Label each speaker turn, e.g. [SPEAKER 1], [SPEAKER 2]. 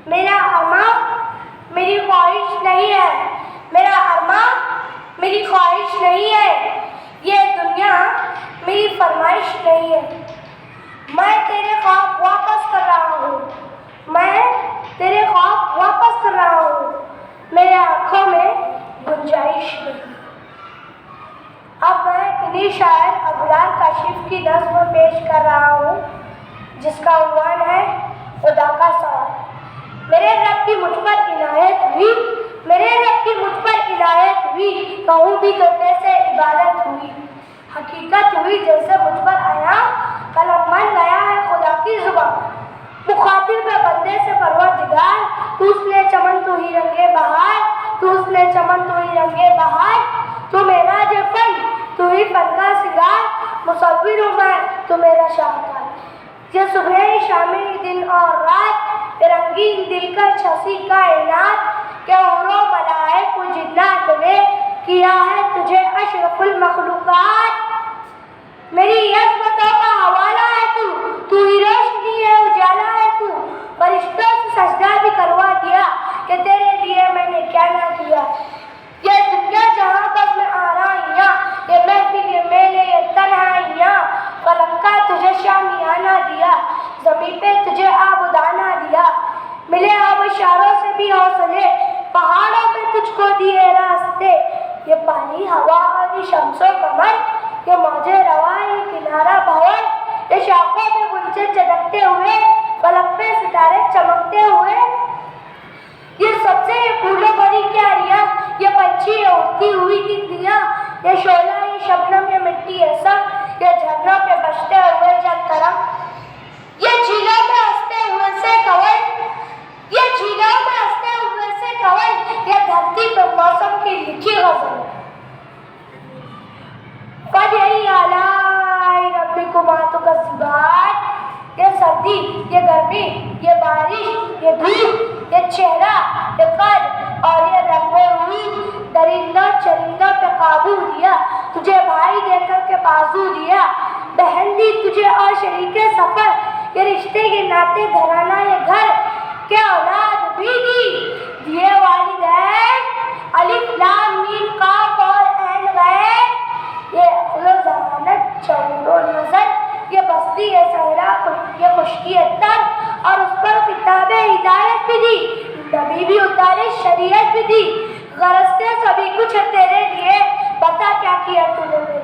[SPEAKER 1] मेरा अरमा मेरी ख्वाहिश नहीं है, मेरा अरमा मेरी ख्वाहिश नहीं है, ये दुनिया मेरी फरमाइश नहीं है। मैं तेरे ख्वाब वापस कर रहा हूँ, मैं तेरे ख्वाब वापस कर रहा हूँ, मेरे आँखों में गुंजाइश नहीं। अब मैं इन्हीं शायर अबरार काशिफ की नज़्म पेश कर रहा हूँ जिसका उन्वान है खुदा का सवाल। मेरे रब की मुझ पर इनायत हुई, मेरे रब की मुझ पर इनायत हुई, कहूँ भी तो कैसे इबादत हुई। हकीकत हुई जैसे मुझ पर आया, कलम बन गया है खुदा की जुबान। मुखातिब है बंदे से परवरदिगार, तू उसने चमन तू ही रंगे बहार, तू उसने चमन तू ही रंगे बहार। तू मेरा जो फन तू ही फन का सिंगार, मुसव्विर हूँ मैं तू मेरा शाहकार। ये सुबह शामी दिन और रात, रंगीन दिल का छसी कायनात, के औरों मलाइक व जिन्नात ने किया है तुझे अशरफुल मखलूकात। मेरी अज़मतों का हवाला है तू, तू ही रोशनी है उजाला है तू। फरिश्तों से सजदा भी करवा दिया कि तेरे लिए मैंने क्या ना किया। ये दुनिया जहाँ बस में आराइयाँ, ये महफिल ये मेले ये तन्हाइयाँ, फलक का तुझे शामियाना दिया, ज़मीन पे तुझे आबुदाना दिया। मिले आबशारों से भी हौसले, पहाड़ों पे तुझको दिए रास्ते। ये पानी हवा और ये शम्सो कमर, ये मौजे रवा ये किनारा भंवर, ये शाखों में गुंजे चमकते हुए, फलक पे सितारे चमकते हुए। ये सबसे ये फूलों भरी क्यारियाँ, ये पंछी ये उड़ती हुई तितलियाँ, ये शोला ये शबनम ये मिट्टी ये सब, ये झरनों पे बजते हुए जल तरंग, ये झीलों में हंसते हुए से कवल, ये झीलों में हंसते हुए से कवल, ये धरती पे मौसम की लिखी गजल। फदई अलाई रब्बिकुमा तुकस्सिबात, ये सर्दी ये गर्मी ये बारिश ये धूप ये चेहरा ये कद और ये रंगो रूप, दरिंदा चरिंदा पे काबू दिया, तुझे भाई देकर के बाजू दिया, बहन दी तुझे और शरीके सफर, ये रिश्ते ये नाते घराना ये घर, क्या औलाद भी दी दिए वालिदैन, अलिफ लाम मीम काफ और ऐन गए। ये अक्लो ज़मानत चौरो नजर, ये बस्ती ये सहरा ये खुशकी तर, और उस पर किताबे हिदायत भी दी, नबी भी उतारे शरीयत भी दी। गरज के सभी कुछ तेरे लिए, बता क्या किया तूने।